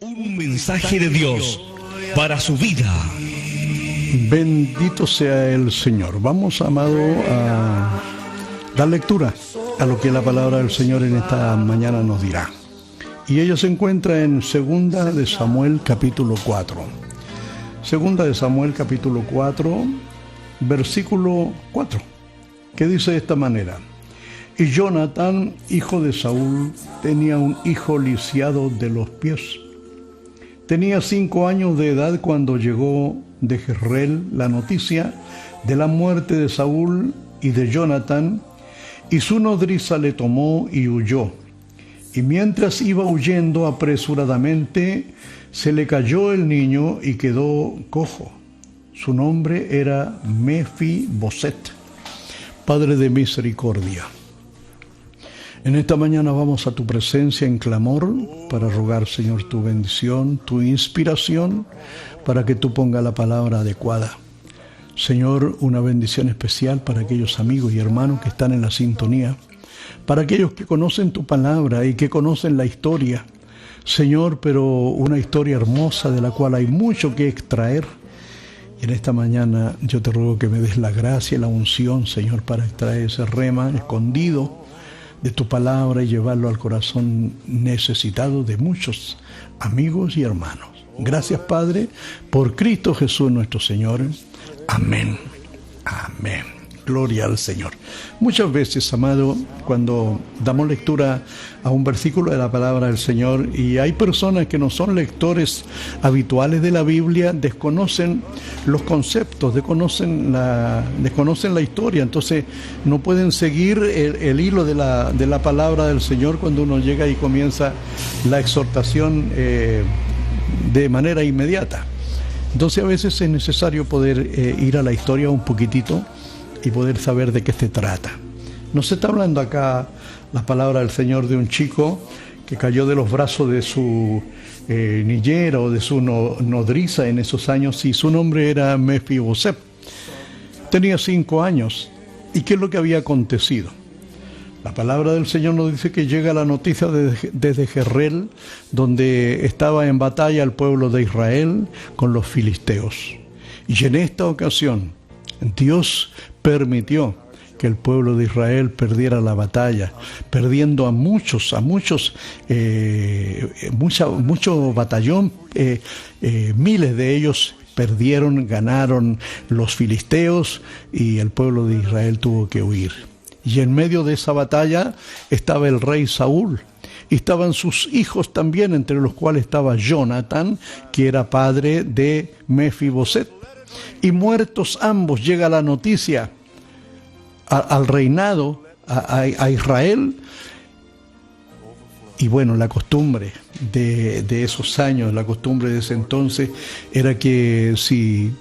Un mensaje de Dios para su vida. Bendito sea el Señor. Vamos, amado, a dar lectura a lo que la palabra del Señor en esta mañana nos dirá. Y ello se encuentra en 2 de Samuel capítulo 4. 2 de Samuel capítulo 4, versículo 4, que dice de esta manera: Y Jonatán, hijo de Saúl, tenía un hijo lisiado de los pies. Tenía 5 años de edad cuando llegó de Jezreel la noticia de la muerte de Saúl y de Jonatán, y su nodriza le tomó y huyó. Y mientras iba huyendo apresuradamente, se le cayó el niño y quedó cojo. Su nombre era Mefiboset. Padre de misericordia, en esta mañana vamos a tu presencia en clamor para rogar, Señor, tu bendición, tu inspiración, para que tú pongas la palabra adecuada. Señor, una bendición especial para aquellos amigos y hermanos que están en la sintonía, para aquellos que conocen tu palabra y que conocen la historia, Señor, pero una historia hermosa de la cual hay mucho que extraer. Y en esta mañana yo te ruego que me des la gracia y la unción, Señor, para extraer ese rema escondido de tu palabra y llevarlo al corazón necesitado de muchos amigos y hermanos. Gracias, Padre, por Cristo Jesús nuestro Señor. Amén. Amén. Gloria al Señor. Muchas veces, amado, cuando damos lectura a un versículo de la palabra del Señor, y hay personas que no son lectores habituales de la Biblia, desconocen los conceptos, desconocen la historia, entonces no pueden seguir el hilo de la palabra del Señor cuando uno llega y comienza la exhortación de manera inmediata. Entonces a veces es necesario poder ir a la historia un poquitito y poder saber de qué se trata. No se está hablando acá la palabra del Señor de un chico que cayó de los brazos de su niñera o de su nodriza en esos años, y su nombre era Mefiboset. Tenía 5 años. ¿Y qué es lo que había acontecido? La palabra del Señor nos dice que llega la noticia desde Jezreel, donde estaba en batalla el pueblo de Israel con los filisteos. Y en esta ocasión Dios permitió que el pueblo de Israel perdiera la batalla, perdiendo a mucho batallón, miles de ellos perdieron, ganaron los filisteos, y el pueblo de Israel tuvo que huir. Y en medio de esa batalla estaba el rey Saúl, y estaban sus hijos también, entre los cuales estaba Jonatán, que era padre de Mefiboset. Y muertos ambos, llega la noticia al reinado, a Israel. Y bueno, la costumbre de esos años, la costumbre de ese entonces, era que si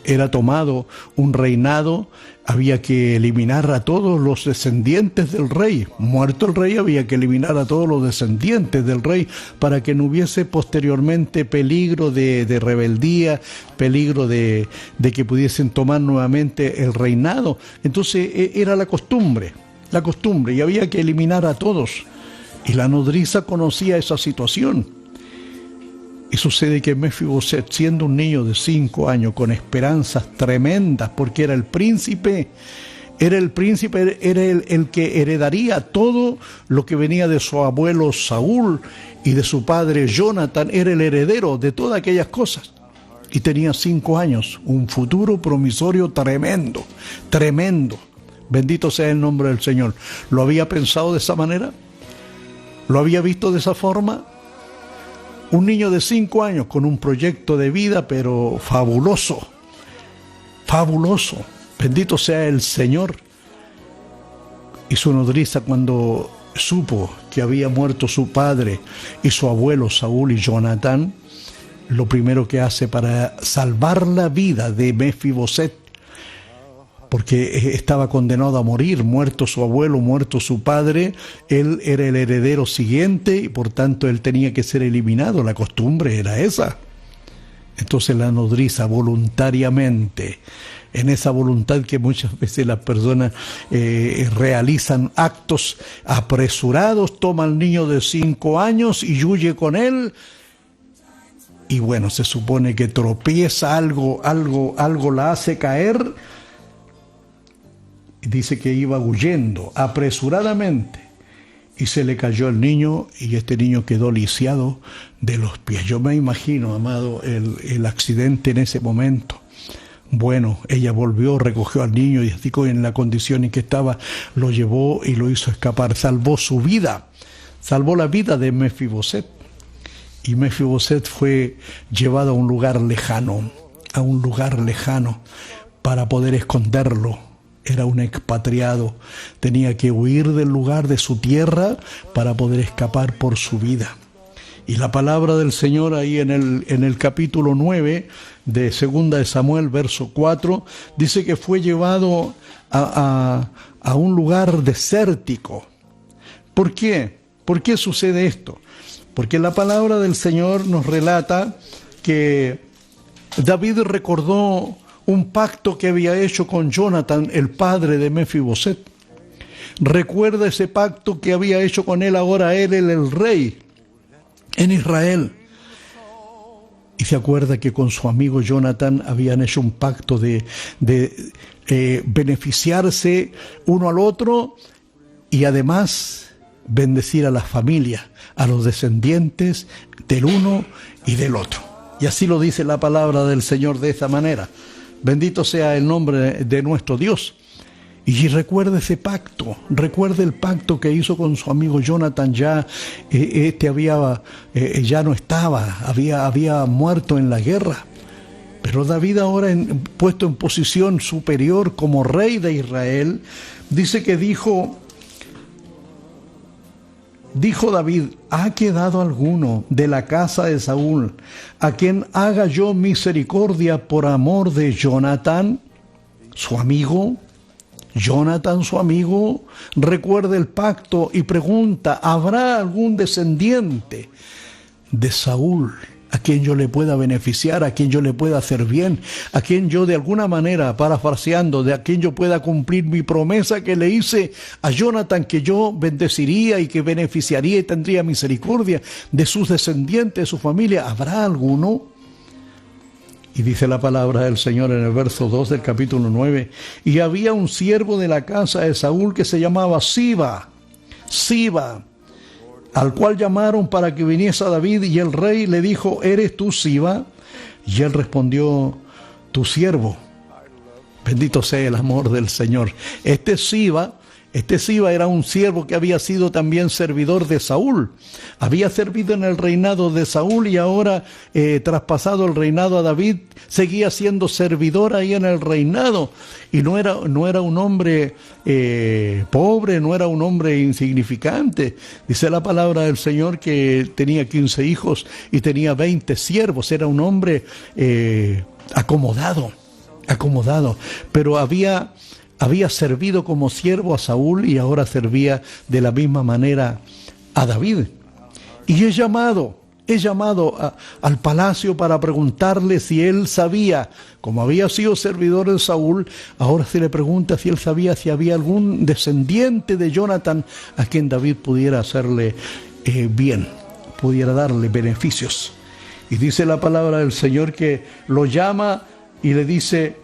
era tomado un reinado, había que eliminar a todos los descendientes del rey. Muerto el rey, había que eliminar a todos los descendientes del rey para que no hubiese posteriormente peligro de rebeldía, peligro de que pudiesen tomar nuevamente el reinado. Entonces era la costumbre, y había que eliminar a todos. Y la nodriza conocía esa situación. Y sucede que Mefiboset, siendo un niño de 5 años, con esperanzas tremendas, porque era el príncipe, era el que heredaría todo lo que venía de su abuelo Saúl y de su padre Jonatán, era el heredero de todas aquellas cosas. Y tenía 5 años, un futuro promisorio tremendo, tremendo. Bendito sea el nombre del Señor. ¿Lo había pensado de esa manera? ¿Lo había visto de esa forma? Un niño de 5 años con un proyecto de vida, pero fabuloso, fabuloso. Bendito sea el Señor. Y su nodriza, cuando supo que había muerto su padre y su abuelo Saúl y Jonatán, lo primero que hace para salvar la vida de Mefiboset, porque estaba condenado a morir, muerto su abuelo, muerto su padre, él era el heredero siguiente y por tanto él tenía que ser eliminado. La costumbre era esa. Entonces la nodriza voluntariamente, en esa voluntad que muchas veces las personas realizan actos apresurados, toma al niño de 5 años y huye con él, y bueno, se supone que tropieza, algo la hace caer. Dice que iba huyendo apresuradamente y se le cayó el niño, y este niño quedó lisiado de los pies. Yo me imagino, amado, el accidente en ese momento. Bueno, ella volvió, recogió al niño, y así en la condición en que estaba, lo llevó y lo hizo escapar. Salvó su vida, salvó la vida de Mefiboset. Y Mefiboset fue llevado a un lugar lejano, para poder esconderlo. Era un expatriado, tenía que huir del lugar de su tierra para poder escapar por su vida. Y la palabra del Señor ahí en el capítulo 9 de 2 de Samuel, verso 4, dice que fue llevado a un lugar desértico. ¿Por qué? ¿Por qué sucede esto? Porque la palabra del Señor nos relata que David recordó un pacto que había hecho con Jonathan, el padre de Mefiboset. Recuerda ese pacto que había hecho con él. Ahora él era el rey en Israel. Y se acuerda que con su amigo Jonathan habían hecho un pacto de beneficiarse uno al otro, y además bendecir a las familias, a los descendientes del uno y del otro. Y así lo dice la palabra del Señor de esta manera. Bendito sea el nombre de nuestro Dios. Y recuerde ese pacto, recuerde el pacto que hizo con su amigo Jonathan. Ya ya no estaba, había muerto en la guerra. Pero David, ahora puesto en posición superior como rey de Israel, dice que dijo David: ¿ha quedado alguno de la casa de Saúl a quien haga yo misericordia por amor de Jonathan, su amigo? Jonathan, su amigo, recuerda el pacto y pregunta: ¿habrá algún descendiente de Saúl a quien yo le pueda beneficiar, a quien yo le pueda hacer bien, a quien yo de alguna manera, parafraseando, a quien yo pueda cumplir mi promesa que le hice a Jonathan, que yo bendeciría y que beneficiaría y tendría misericordia de sus descendientes, de su familia? ¿Habrá alguno? Y dice la palabra del Señor en el verso 2 del capítulo 9: y había un siervo de la casa de Saúl que se llamaba Siba, al cual llamaron para que viniese a David, y el rey le dijo: ¿eres tú Siba? Y él respondió: tu siervo. Bendito sea el amor del Señor. Este Siba era un siervo que había sido también servidor de Saúl. Había servido en el reinado de Saúl, y ahora, traspasado el reinado a David, seguía siendo servidor ahí en el reinado. Y no era un hombre pobre, no era un hombre insignificante. Dice la palabra del Señor que tenía 15 hijos y tenía 20 siervos. Era un hombre acomodado. Pero había servido como siervo a Saúl, y ahora servía de la misma manera a David. Y es llamado al palacio para preguntarle si él sabía, como había sido servidor de Saúl, ahora se le pregunta si él sabía si había algún descendiente de Jonathan a quien David pudiera hacerle bien, pudiera darle beneficios. Y dice la palabra del Señor que lo llama y le dice: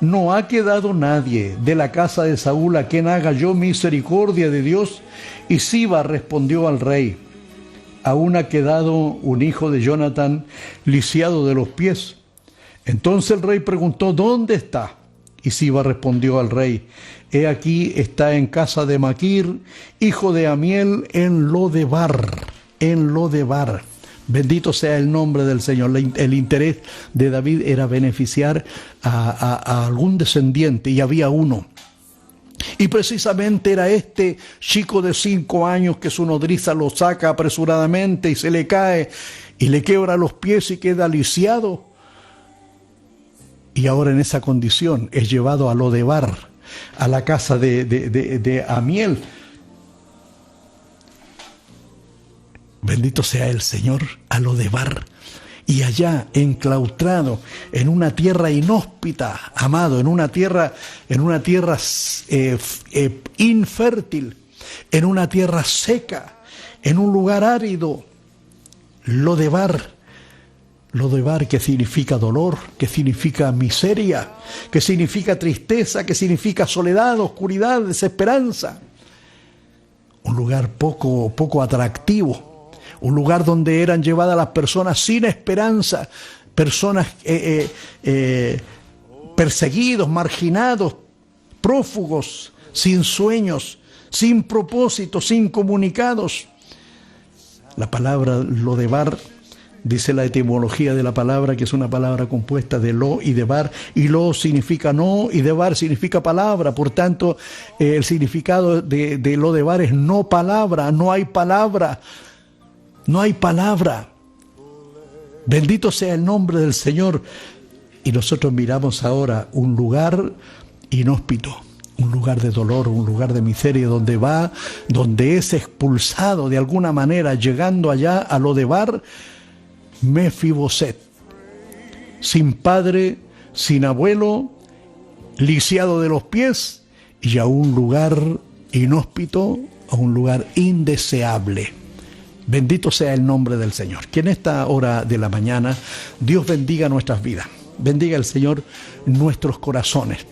¿no ha quedado nadie de la casa de Saúl a quien haga yo misericordia de Dios? Y Siba respondió al rey: aún ha quedado un hijo de Jonathan lisiado de los pies. Entonces el rey preguntó: ¿dónde está? Y Siba respondió al rey: he aquí, está en casa de Maquir, hijo de Amiel, en Lodebar. Bendito sea el nombre del Señor. El interés de David era beneficiar a algún descendiente, y había uno. Y precisamente era este chico de 5 años que su nodriza lo saca apresuradamente y se le cae y le quiebra los pies y queda lisiado. Y ahora en esa condición es llevado a Lodebar, a la casa de Amiel. Bendito sea el Señor, a Lodebar. Y allá, enclaustrado en una tierra inhóspita, amado, en una tierra infértil, en una tierra seca, en un lugar árido, Lodebar Lodebar, que significa dolor, que significa miseria, que significa tristeza, que significa soledad, oscuridad, desesperanza. Un lugar poco atractivo, un lugar donde eran llevadas las personas sin esperanza, personas perseguidos, marginados, prófugos, sin sueños, sin propósito, sin comunicados. La palabra Lodebar, dice la etimología de la palabra, que es una palabra compuesta de lo y de bar, y lo significa no, y de bar significa palabra. Por tanto, el significado de Lodebar es no palabra, no hay palabra, no hay palabra. Bendito sea el nombre del Señor. Y nosotros miramos ahora un lugar inhóspito, un lugar de dolor, un lugar de miseria, donde es expulsado de alguna manera, llegando allá a Lodebar, Mefiboset, sin padre, sin abuelo, lisiado de los pies, y a un lugar inhóspito, a un lugar indeseable. Bendito sea el nombre del Señor. Que en esta hora de la mañana Dios bendiga nuestras vidas, bendiga el Señor nuestros corazones,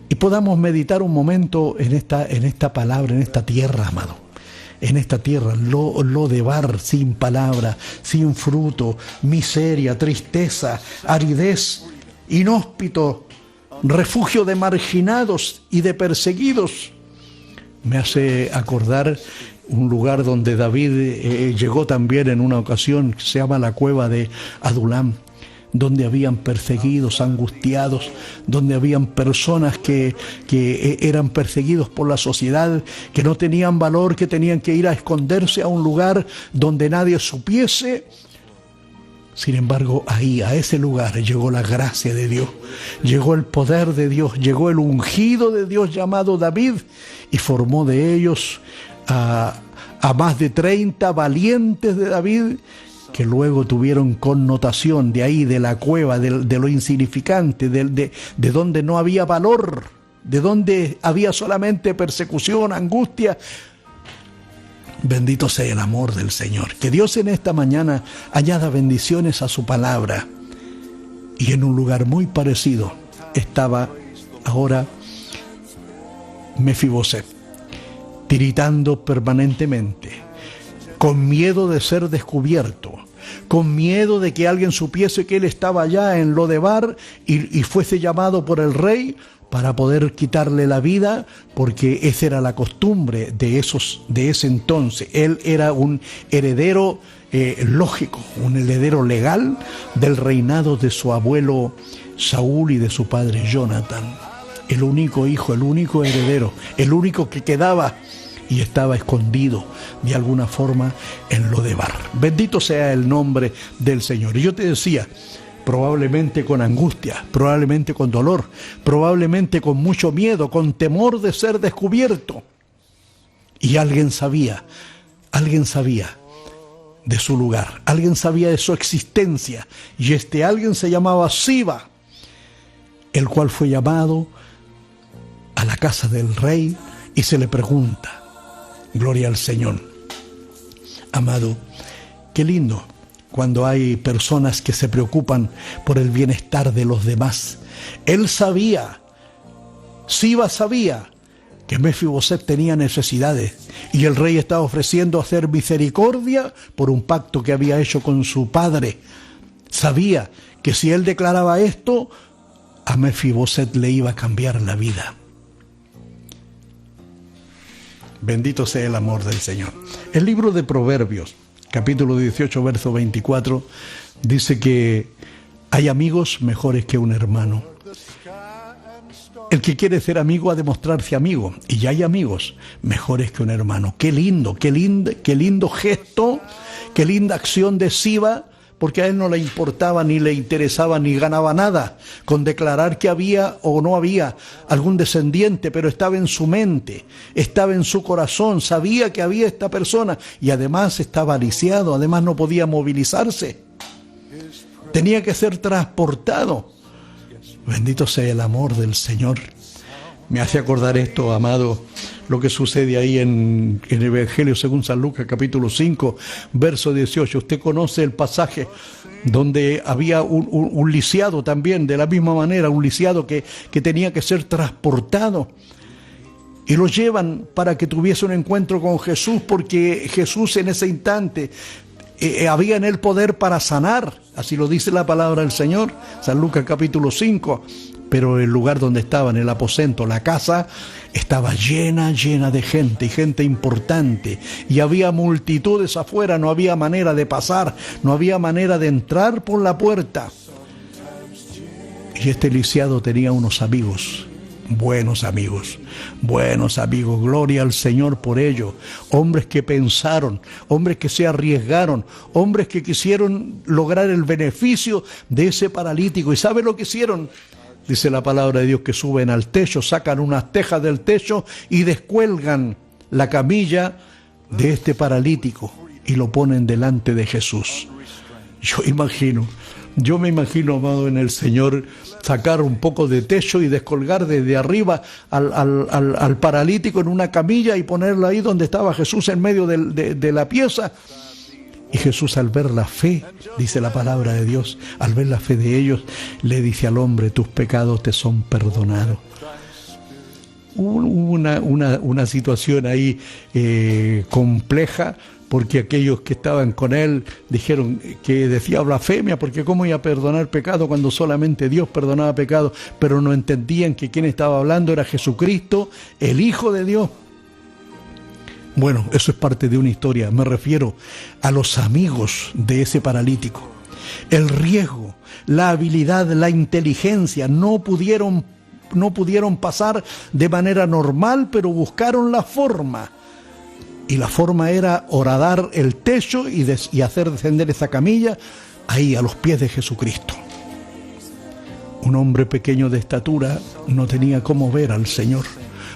y podamos meditar un momento en esta palabra, en esta tierra, amado. En esta tierra, Lodebar, sin palabra, sin fruto, miseria, tristeza, aridez, inhóspito, refugio de marginados y de perseguidos. Me hace acordar un lugar donde David llegó también en una ocasión, que se llama la cueva de Adulam, donde habían perseguidos, angustiados, donde habían personas que eran perseguidos por la sociedad, que no tenían valor, que tenían que ir a esconderse a un lugar donde nadie supiese. Sin embargo, ahí, a ese lugar, llegó la gracia de Dios, llegó el poder de Dios, llegó el ungido de Dios llamado David, y formó de ellos a más de 30 valientes de David, que luego tuvieron connotación de ahí, de la cueva, de lo insignificante, de donde no había valor, de donde había solamente persecución, angustia. Bendito sea el amor del Señor. Que Dios en esta mañana añada bendiciones a su palabra. Y en un lugar muy parecido estaba ahora Mefiboset, tiritando permanentemente, con miedo de ser descubierto, con miedo de que alguien supiese que él estaba allá en Lodebar y fuese llamado por el rey para poder quitarle la vida, porque esa era la costumbre de ese entonces. Él era un heredero lógico, un heredero legal del reinado de su abuelo Saúl y de su padre Jonatán. El único hijo, el único heredero, el único que quedaba, y estaba escondido de alguna forma en Lodebar. Bendito sea el nombre del Señor. Y yo te decía, probablemente con angustia, probablemente con dolor, probablemente con mucho miedo, con temor de ser descubierto. Y alguien sabía de su lugar, alguien sabía de su existencia, y este alguien se llamaba Siba, el cual fue llamado a la casa del rey y se le pregunta. Gloria al Señor. Amado, qué lindo cuando hay personas que se preocupan por el bienestar de los demás. Él sabía, Siba sabía que Mefiboset tenía necesidades y el rey estaba ofreciendo hacer misericordia por un pacto que había hecho con su padre. Sabía que si él declaraba esto, a Mefiboset le iba a cambiar la vida. Bendito sea el amor del Señor. El libro de Proverbios, capítulo 18, verso 24, dice que hay amigos mejores que un hermano. El que quiere ser amigo ha de mostrarse amigo, y ya hay amigos mejores que un hermano. Qué lindo gesto, qué linda acción de Siba, porque a él no le importaba, ni le interesaba, ni ganaba nada con declarar que había o no había algún descendiente, pero estaba en su mente, estaba en su corazón, sabía que había esta persona, y además estaba lisiado, además no podía movilizarse, tenía que ser transportado. Bendito sea el amor del Señor. Me hace acordar esto, amado, lo que sucede ahí en el Evangelio según San Lucas, capítulo 5, verso 18. Usted conoce el pasaje donde había un lisiado también, de la misma manera, un lisiado que tenía que ser transportado. Y lo llevan para que tuviese un encuentro con Jesús, porque Jesús en ese instante había en él poder para sanar, así lo dice la palabra del Señor, San Lucas capítulo 5, pero el lugar donde estaban, el aposento, la casa, estaba llena de gente, y gente importante, y había multitudes afuera, no había manera de pasar, no había manera de entrar por la puerta. Y este lisiado tenía unos amigos, buenos amigos, gloria al Señor por ello, hombres que pensaron, hombres que se arriesgaron, hombres que quisieron lograr el beneficio de ese paralítico. ¿Y sabe lo que hicieron? Dice la palabra de Dios que suben al techo, sacan unas tejas del techo y descuelgan la camilla de este paralítico y lo ponen delante de Jesús. Yo me imagino, amado en el Señor, sacar un poco de techo y descolgar desde arriba al paralítico en una camilla y ponerlo ahí donde estaba Jesús en medio de la pieza. Y Jesús, al ver la fe, dice la palabra de Dios, al ver la fe de ellos, le dice al hombre: tus pecados te son perdonados. Hubo una situación ahí compleja, porque aquellos que estaban con él dijeron que decía blasfemia, porque cómo iba a perdonar pecado cuando solamente Dios perdonaba pecado, pero no entendían que quien estaba hablando era Jesucristo, el Hijo de Dios. Bueno, eso es parte de una historia. Me refiero a los amigos de ese paralítico. El riesgo, la habilidad, la inteligencia no pudieron pasar de manera normal, pero buscaron la forma. Y la forma era horadar el techo y hacer descender esa camilla ahí a los pies de Jesucristo. Un hombre pequeño de estatura no tenía cómo ver al Señor.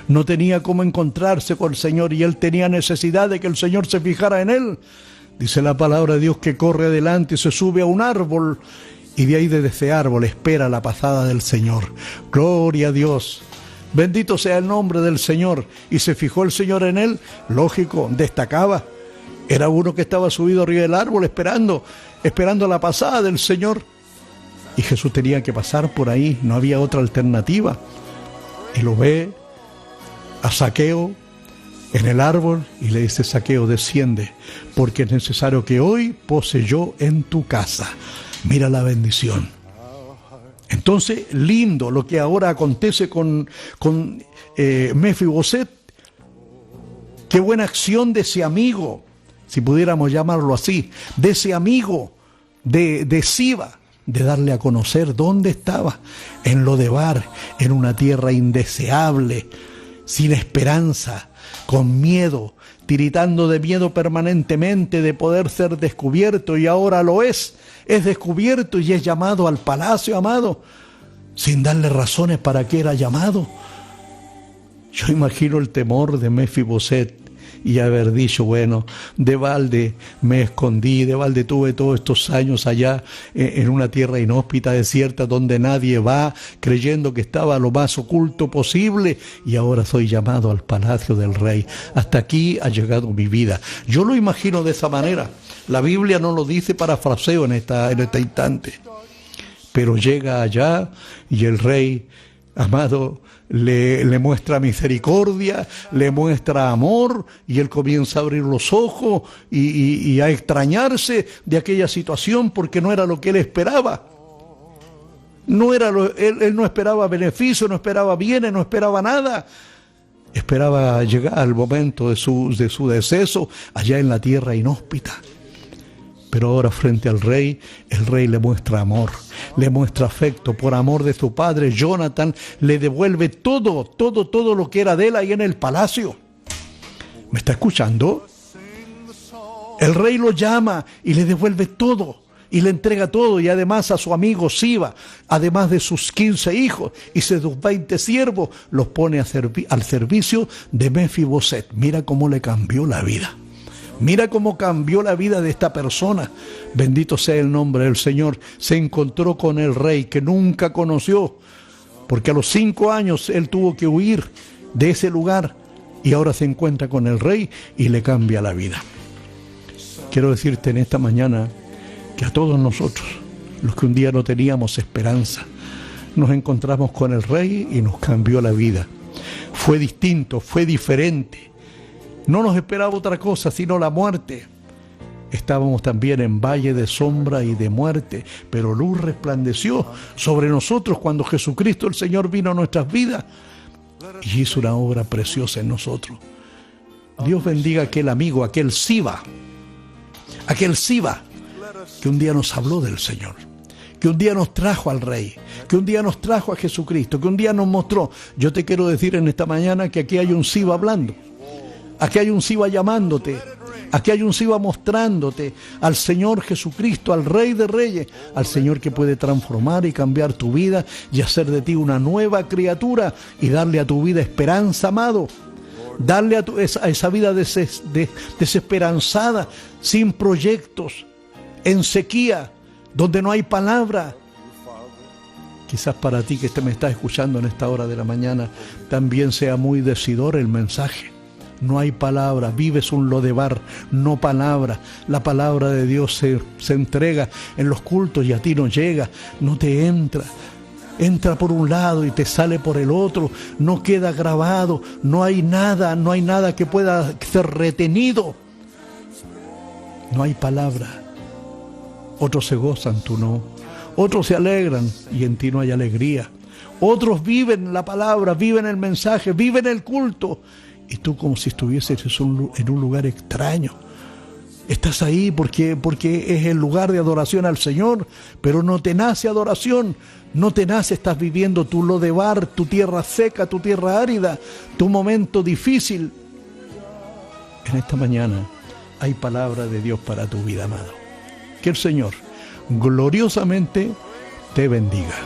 No tenía cómo encontrarse con el Señor, y él tenía necesidad de que el Señor se fijara en él. Dice la palabra de Dios que corre adelante y se sube a un árbol, y de ahí desde ese árbol espera la pasada del Señor. Gloria a Dios. Bendito sea el nombre del Señor. Y se fijó el Señor en él. Lógico, destacaba. Era uno que estaba subido arriba del árbol esperando la pasada del Señor. Y Jesús tenía que pasar por ahí, no había otra alternativa. Y lo ve a Zaqueo en el árbol y le dice: Zaqueo, desciende, porque es necesario que hoy pose yo en tu casa. Mira la bendición. Entonces, lindo lo que ahora acontece con Mefiboset. Qué buena acción de ese amigo, si pudiéramos llamarlo así, de ese amigo de Siba, de darle a conocer dónde estaba, en Lodebar, en una tierra indeseable, sin esperanza, con miedo, tiritando de miedo permanentemente de poder ser descubierto, y ahora lo es descubierto y es llamado al palacio, amado, sin darle razones para qué era llamado. Yo imagino el temor de Mefiboset y haber dicho: bueno, de balde me escondí, de balde tuve todos estos años allá en una tierra inhóspita, desierta, donde nadie va, creyendo que estaba lo más oculto posible, y ahora soy llamado al palacio del rey. Hasta aquí ha llegado mi vida. Yo lo imagino de esa manera. La Biblia no lo dice parafraseo en este instante, pero llega allá y el rey, amado, le muestra misericordia, le muestra amor, y él comienza a abrir los ojos y a extrañarse de aquella situación, porque no era lo que él esperaba. Él no esperaba beneficio, no esperaba bienes, no esperaba nada. Esperaba llegar al momento de su deceso allá en la tierra inhóspita. Pero ahora, frente al rey, el rey le muestra amor, le muestra afecto. Por amor de su padre, Jonathan le devuelve todo lo que era de él ahí en el palacio. ¿Me está escuchando? El rey lo llama y le devuelve todo, y le entrega todo, y además a su amigo Siba, además de sus 15 hijos y sus 20 siervos, los pone al servicio de Mefiboset. Mira cómo le cambió la vida. Mira cómo cambió la vida de esta persona. Bendito sea el nombre del Señor. Se encontró con el rey que nunca conoció, porque a los 5 años él tuvo que huir de ese lugar, y ahora se encuentra con el rey y le cambia la vida. Quiero decirte en esta mañana que a todos nosotros, los que un día no teníamos esperanza, nos encontramos con el Rey y nos cambió la vida. Fue distinto, fue diferente. No nos esperaba otra cosa sino la muerte. Estábamos también en valle de sombra y de muerte, pero luz resplandeció sobre nosotros cuando Jesucristo el Señor vino a nuestras vidas y hizo una obra preciosa en nosotros. Dios bendiga a aquel amigo, aquel Siba, que un día nos habló del Señor, que un día nos trajo al Rey, que un día nos trajo a Jesucristo, que un día nos mostró. Yo te quiero decir en esta mañana que aquí hay un Siba hablando, aquí hay un Siba llamándote, aquí hay un Siba mostrándote al Señor Jesucristo, al Rey de Reyes, al Señor que puede transformar y cambiar tu vida y hacer de ti una nueva criatura y darle a tu vida esperanza, amado. Darle a esa vida desesperanzada, sin proyectos, en sequía, donde no hay palabra. Quizás para ti que me estás escuchando en esta hora de la mañana, también sea muy decidor el mensaje. No hay palabra, vives un Lodebar, no palabra. La palabra de Dios se entrega en los cultos y a ti no llega, no te entra. Entra por un lado y te sale por el otro, no queda grabado, no hay nada que pueda ser retenido. No hay palabra. Otros se gozan, tú no. Otros se alegran y en ti no hay alegría. Otros viven la palabra, viven el mensaje, viven el culto. Y tú como si estuvieses en un lugar extraño. Estás ahí porque es el lugar de adoración al Señor, pero no te nace adoración, no te nace, estás viviendo tu Lodebar, tu tierra seca, tu tierra árida, tu momento difícil. En esta mañana hay palabra de Dios para tu vida, amado. Que el Señor gloriosamente te bendiga.